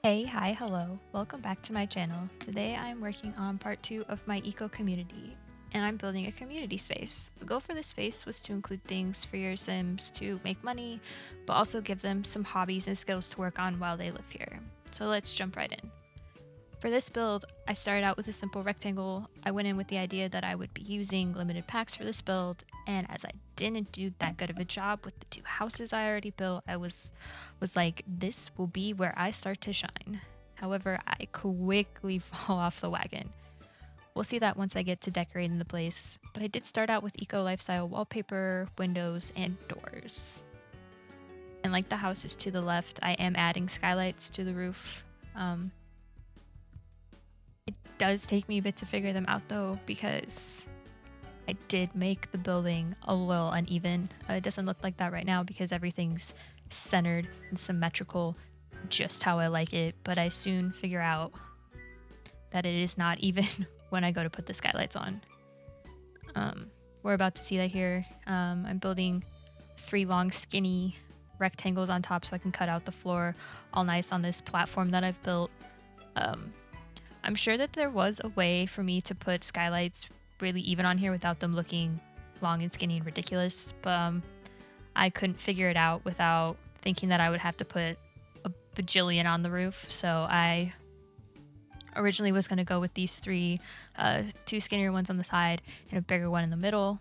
Hey, hi, hello. Welcome back to my channel. Today I'm working on part 2 of my eco community, and I'm building a community space. The goal for this space was to include things for your Sims to make money, but also give them some hobbies and skills to work on while they live here. So let's jump right in. For this build, I started out with a simple rectangle. I went in with the idea that I would be using limited packs for this build, and as I didn't do that good of a job with the two houses I already built, I was like, this will be where I start to shine. However, I quickly fall off the wagon. We'll see that once I get to decorating the place, but I did start out with eco lifestyle wallpaper, windows, and doors. And like the houses to the left, I am adding skylights to the roof. It does take me a bit to figure them out though, because I did make the building a little uneven. It doesn't look like that right now because everything's centered and symmetrical, just how I like it, but I soon figure out that it is not even when I go to put the skylights on. We're about to see that here. I'm building 3 long skinny rectangles on top so I can cut out the floor all nice on this platform that I've built. I'm sure that there was a way for me to put skylights really even on here without them looking long and skinny and ridiculous, but I couldn't figure it out without thinking that I would have to put a bajillion on the roof. So I originally was going to go with these 3, 2 skinnier ones on the side and a bigger one in the middle.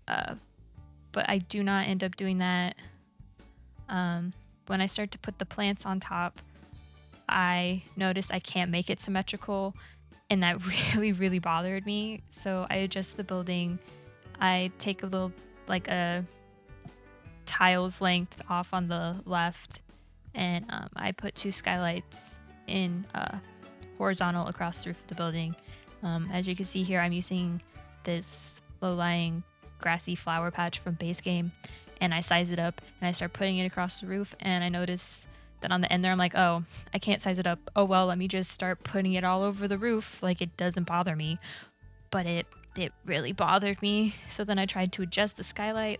But I do not end up doing that. When I start to put the plants on top, I noticed I can't make it symmetrical, and that really bothered me. So I adjust the building. I take a little, like a tiles length off on the left, and I put 2 skylights in horizontal across the roof of the building. As you can see here, I'm using this low-lying grassy flower patch from base game, and I size it up and I start putting it across the roof, and I notice that on the end there I'm like, oh, I can't size it up. Oh well, let me just start putting it all over the roof. Like, it doesn't bother me, but it really bothered me. So then I tried to adjust the skylight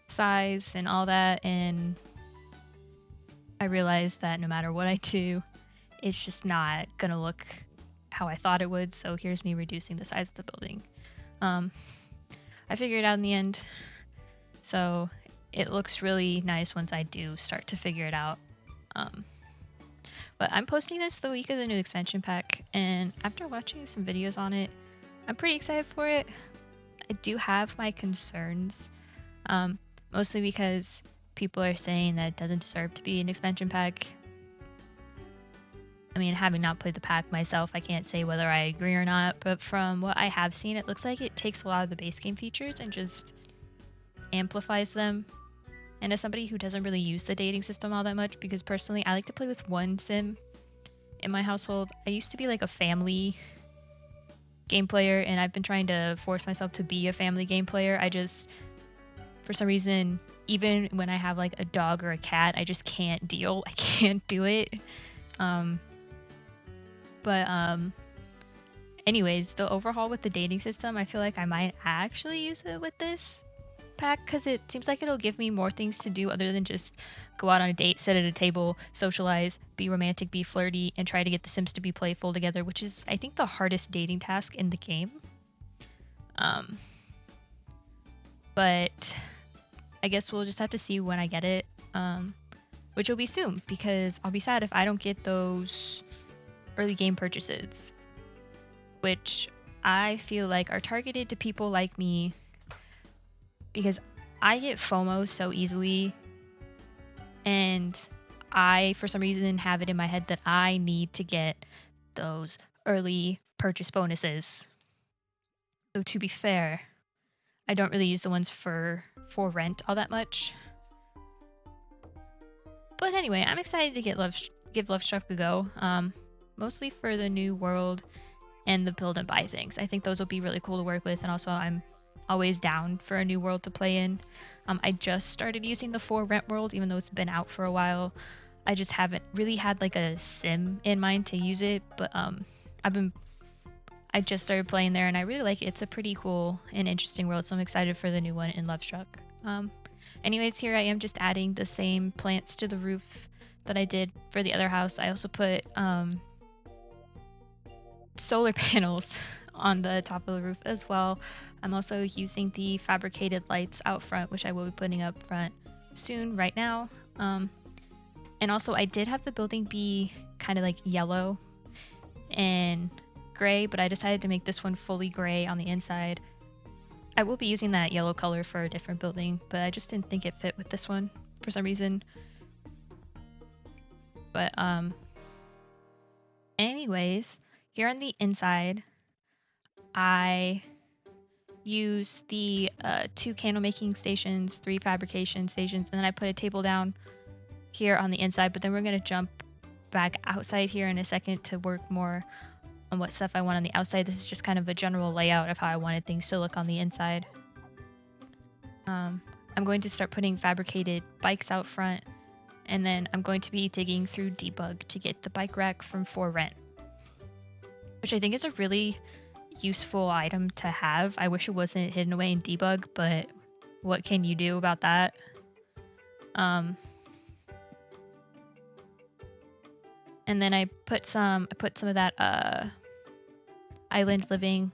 size and all that, and I realized that no matter what I do, it's just not gonna look how I thought it would. So here's me reducing the size of the building. I figured it out in the end, so it looks really nice once I do start to figure it out. But I'm posting this the week of the new expansion pack, and after watching some videos on it, I'm pretty excited for it. I do have my concerns, mostly because people are saying that it doesn't deserve to be an expansion pack. I mean, having not played the pack myself, I can't say whether I agree or not, but from what I have seen, it looks like it takes a lot of the base game features and just amplifies them. And as somebody who doesn't really use the dating system all that much, because personally I like to play with one sim in my household. I used to be like a family game player, and I've been trying to force myself to be a family game player. I just, for some reason, even when I have like a dog or a cat, I just can't deal. I can't do it. Anyways, the overhaul with the dating system, I feel like I might actually use it with this pack, because it seems like it'll give me more things to do other than just go out on a date, sit at a table, socialize, be romantic, be flirty, and try to get the Sims to be playful together, which is, I think, the hardest dating task in the game. But I guess we'll just have to see when I get it, which will be soon, because I'll be sad if I don't get those early game purchases, which I feel like are targeted to people like me, because I get FOMO so easily, and I, for some reason, have it in my head that I need to get those early purchase bonuses. So to be fair, I don't really use the ones for rent all that much. But anyway, I'm excited to give LoveStruck a go, mostly for the new world and the build and buy things. I think those will be really cool to work with, and also I'm always down for a new world to play in. I just started using the for rent world, even though it's been out for a while. I just haven't really had like a sim in mind to use it, but I just started playing there and I really like it. It's a pretty cool and interesting world, so I'm excited for the new one in LoveStruck. Anyways, here I am just adding the same plants to the roof that I did for the other house. I also put solar panels on the top of the roof as well. I'm also using the fabricated lights out front, which I will be putting up front soon right now. And also I did have the building be kind of like yellow and gray, but I decided to make this one fully gray on the inside. I will be using that yellow color for a different building, but I just didn't think it fit with this one for some reason. But anyways, here on the inside, I use the 2 candle making stations, 3 fabrication stations, and then I put a table down here on the inside, but then we're going to jump back outside here in a second to work more on what stuff I want on the outside. This is just kind of a general layout of how I wanted things to look on the inside. I'm going to start putting fabricated bikes out front, and then I'm going to be digging through debug to get the bike rack from For Rent, which I think is a really useful item to have. I wish it wasn't hidden away in debug, but what can you do about that? And then I put some of that island living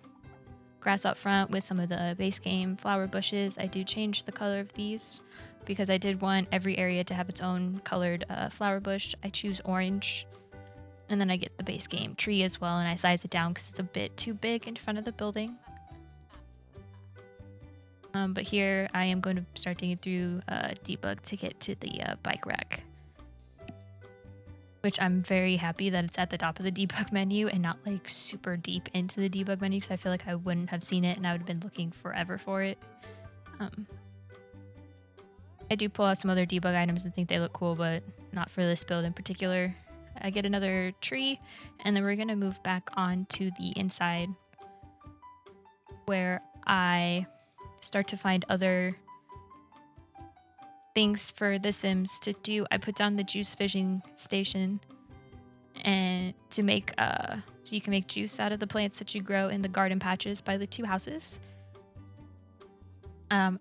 grass up front with some of the base game flower bushes. I do change the color of these because I did want every area to have its own colored flower bush. I choose orange, and then I get the base game tree as well, and I size it down because it's a bit too big in front of the building. But here I am going to start digging through debug to get to the bike rack, which I'm very happy that it's at the top of the debug menu and not like super deep into the debug menu, because I feel like I wouldn't have seen it and I would have been looking forever for it. I do pull out some other debug items and think they look cool, but not for this build in particular. I get another tree, and then we're going to move back on to the inside where I start to find other things for the Sims to do. I put down the juice fishing station and to make so you can make juice out of the plants that you grow in the garden patches by the 2 houses. I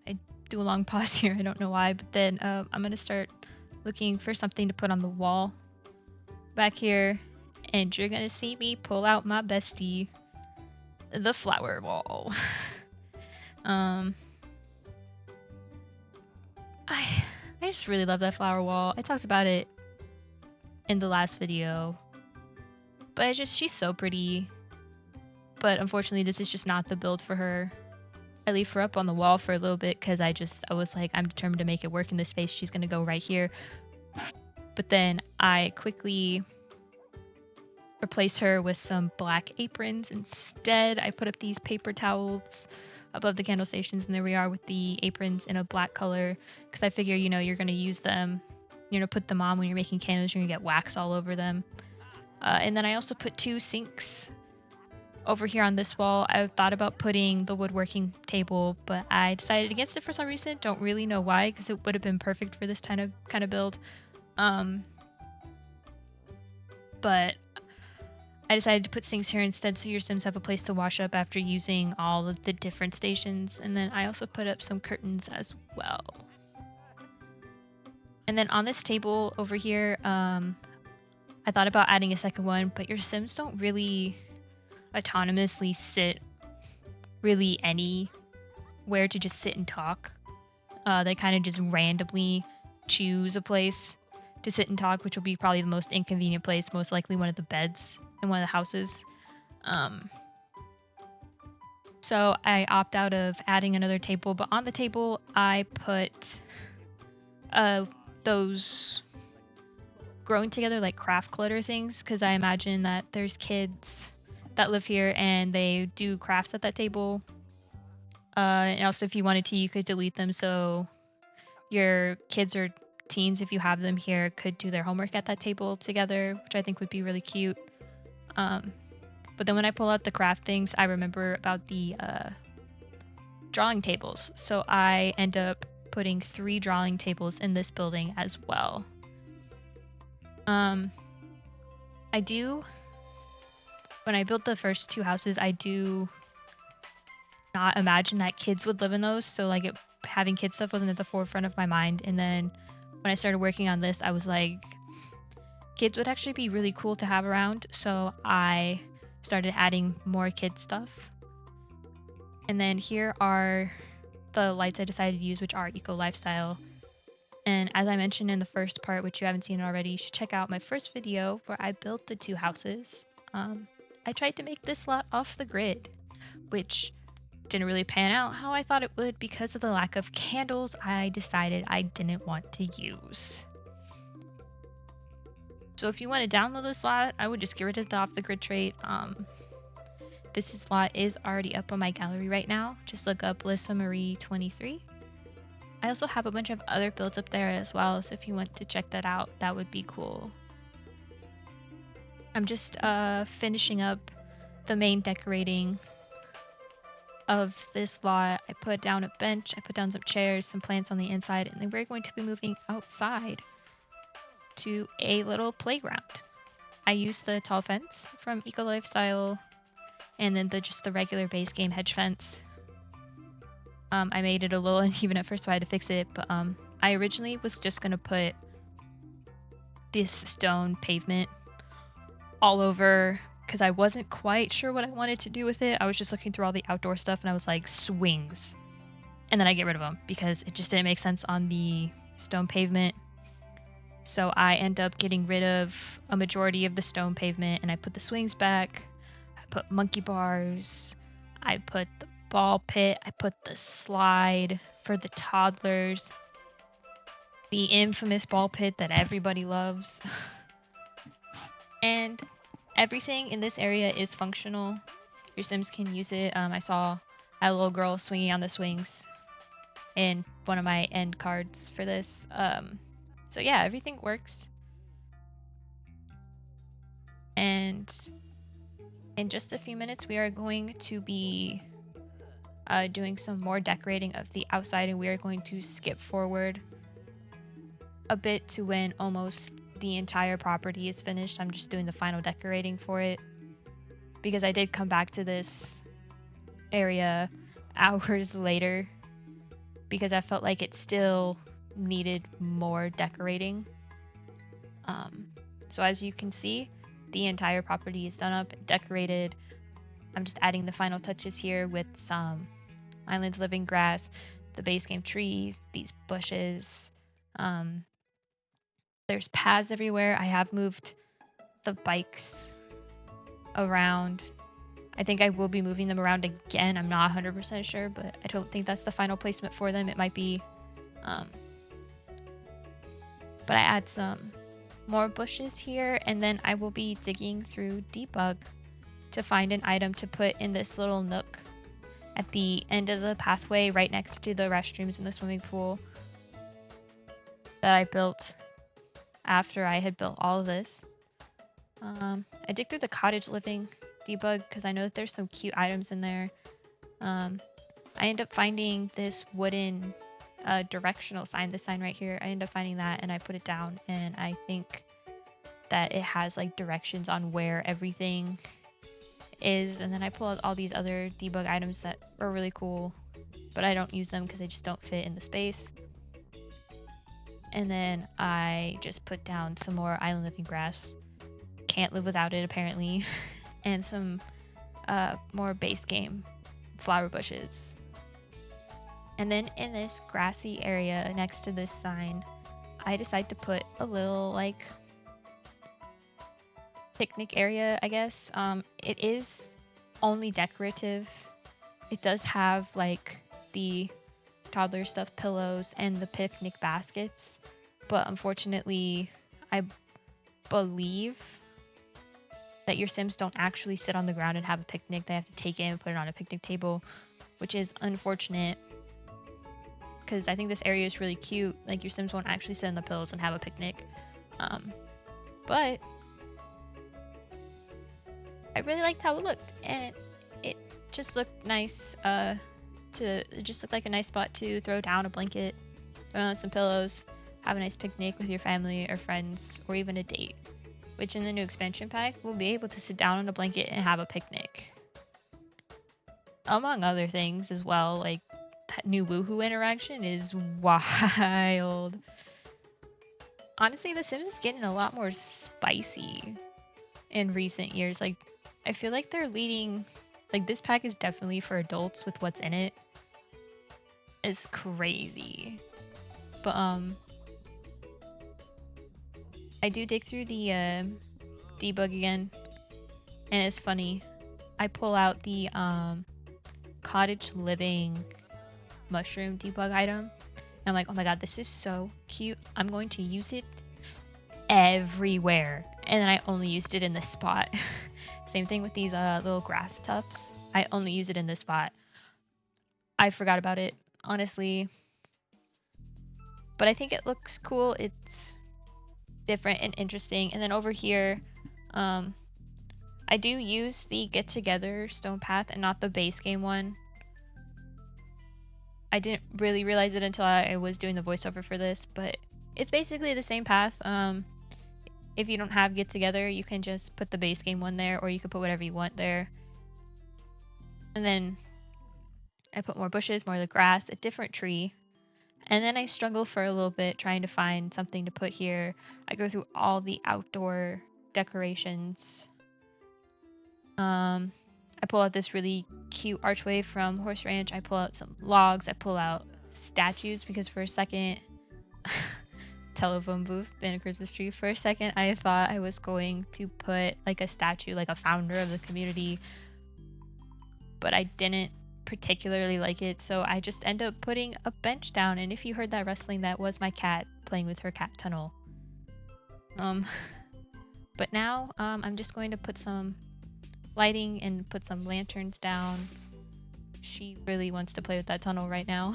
do a long pause here, I don't know why, but then I'm gonna start looking for something to put on the wall back here, and you're gonna see me pull out my bestie, the flower wall. I just really love that flower wall. I talked about it in the last video, but she's so pretty. But unfortunately, this is just not the build for her. I leave her up on the wall for a little bit because I was like, I'm determined to make it work in this space. She's gonna go right here. But then I quickly replace her with some black aprons instead. I put up these paper towels above the candle stations, and there we are with the aprons in a black color, because I figure, you know, you're going to use them, you're going to put them on when you're making candles, you're going to get wax all over them. And then I also put 2 sinks over here on this wall. I thought about putting the woodworking table, but I decided against it for some reason. Don't really know why, because it would have been perfect for this kind of build. But I decided to put sinks here instead, so your Sims have a place to wash up after using all of the different stations. And then I also put up some curtains as well. And then on this table over here, I thought about adding a second one, but your Sims don't really autonomously sit really anywhere to just sit and talk. They kind of just randomly choose a place to sit and talk, which will be probably the most inconvenient place, most likely one of the beds in one of the houses. So I opt out of adding another table, but on the table I put those growing together like craft clutter things, because I imagine that there's kids that live here and they do crafts at that table. And also, if you wanted to, you could delete them so your kids or teens, if you have them here, could do their homework at that table together, which I think would be really cute. But then when I pull out the craft things, I remember about the drawing tables. So I end up putting 3 drawing tables in this building as well. I do, when I built the first 2 houses, I do not imagine that kids would live in those. So like having kid stuff wasn't at the forefront of my mind. And then when I started working on this, I was like, kids would actually be really cool to have around. So I started adding more kid stuff. And then here are the lights I decided to use, which are Eco Lifestyle. And as I mentioned in the first part, which you haven't seen already, you should check out my first video where I built the 2 houses. I tried to make this lot off the grid, which didn't really pan out how I thought it would because of the lack of candles I decided I didn't want to use. So if you want to download this lot, I would just get rid of the off the grid trait. This lot is already up on my gallery right now. Just look up Lissa Marie 23. I also have a bunch of other builds up there as well, so if you want to check that out, that would be cool. I'm just finishing up the main decorating of this lot. I put down a bench, I put down some chairs, some plants on the inside, and then we're going to be moving outside to a little playground. I used the tall fence from Eco Lifestyle and then just the regular base game hedge fence. I made it a little uneven at first, so I had to fix it, but I originally was just gonna put this stone pavement all over because I wasn't quite sure what I wanted to do with it. I was just looking through all the outdoor stuff and I was like, swings. And then I get rid of them because it just didn't make sense on the stone pavement. So I end up getting rid of a majority of the stone pavement and I put the swings back. I put monkey bars. I put the ball pit. I put the slide for the toddlers. The infamous ball pit that everybody loves. And everything in this area is functional. Your Sims can use it. I saw a little girl swinging on the swings in one of my end cards for this. So yeah, everything works. And in just a few minutes, we are going to be doing some more decorating of the outside, and we are going to skip forward a bit to when almost the entire property is finished. I'm just doing the final decorating for it because I did come back to this area hours later because I felt like it still needed more decorating. So as you can see, the entire property is done up and decorated. I'm just adding the final touches here with some Islands Living grass, the base game trees, these bushes. There's paths everywhere. I have moved the bikes around. I think I will be moving them around again. I'm not 100% sure, but I don't think that's the final placement for them. It might be. But I add some more bushes here, and then I will be digging through debug to find an item to put in this little nook at the end of the pathway right next to the restrooms and the swimming pool that I built after I had built all of this. I dig through the cottage living debug because I know that there's some cute items in there. I end up finding this wooden directional sign, this sign right here. I end up finding that and I put it down, and I think that it has like directions on where everything is, and then I pull out all these other debug items that are really cool, but I don't use them because they just don't fit in the space. And then I just put down some more Island Living grass. Can't live without it apparently. And some more base game flower bushes. And then in this grassy area next to this sign, I decided to put a little like picnic area, I guess. It is only decorative. It does have like the toddler stuff pillows and the picnic baskets, but unfortunately I believe that your Sims don't actually sit on the ground and have a picnic. They have to take it and put it on a picnic table, which is unfortunate because I think this area is really cute. Like your Sims won't actually sit on the pillows and have a picnic. But I really liked how it looked, and it just looked nice. It just looked like a nice spot to throw down a blanket, throw on some pillows, have a nice picnic with your family or friends, or even a date. Which in the new expansion pack, we'll be able to sit down on a blanket and have a picnic. Among other things as well, like new woohoo interaction is wild. Honestly, The Sims is getting a lot more spicy in recent years. Like, I feel like they're leading, like, this pack is definitely for adults with what's in it. It's crazy. But I do dig through the debug again, and it's funny. I pull out the cottage living mushroom debug item, and I'm like, oh my god, this is so cute. I'm going to use it everywhere. And then I only used it in this spot. Same thing with these little grass tufts. I only use it in this spot. I forgot about it, honestly. But I think it looks cool. It's different and interesting. And then over here, I do use the Get Together stone path and not the base game one. I didn't really realize it until I was doing the voiceover for this, but it's basically the same path. If you don't have Get Together, you can just put the base game one there, or you can put whatever you want there. And then I put more bushes, more of the grass, a different tree. And then I struggle for a little bit trying to find something to put here. I go through all the outdoor decorations. I pull out this really cute archway from Horse Ranch. I pull out some logs. I pull out statues because for a second, telephone booth in a Christmas tree. For a second, I thought I was going to put like a statue, like a founder of the community, but I didn't particularly like it, so I just end up putting a bench down. And if you heard that rustling, that was my cat playing with her cat tunnel. But now I'm just going to put some lighting and put some lanterns down. She really wants to play with that tunnel right now.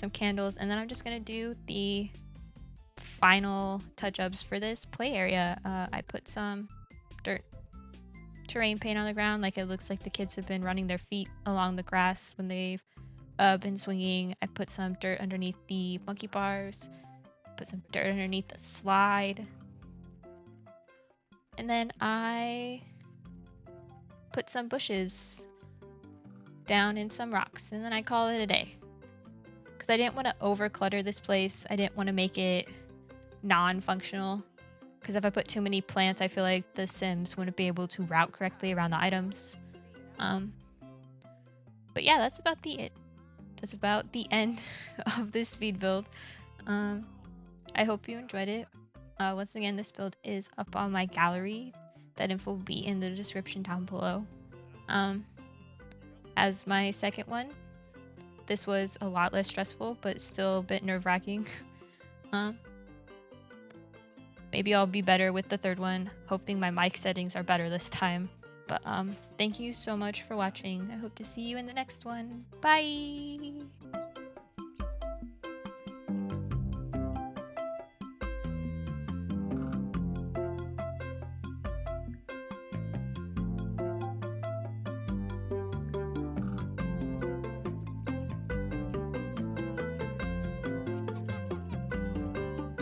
Some candles, and then I'm just gonna do the final touch-ups for this play area. I put some dirt terrain paint on the ground, like it looks like the kids have been running their feet along the grass when they've been swinging. I put some dirt underneath the monkey bars, put some dirt underneath the slide, and then I put some bushes down in some rocks, and then I call it a day. Because I didn't want to over clutter this place. I didn't want to make it non-functional. Because if I put too many plants, I feel like the Sims wouldn't be able to route correctly around the items. But yeah, that's about the end of this speed build. I hope you enjoyed it. Once again, this build is up on my gallery. That info will be in the description down below. As my second one, this was a lot less stressful, but still a bit nerve-wracking. Maybe I'll be better with the third one, hoping my mic settings are better this time. But thank you so much for watching. I hope to see you in the next one. Bye!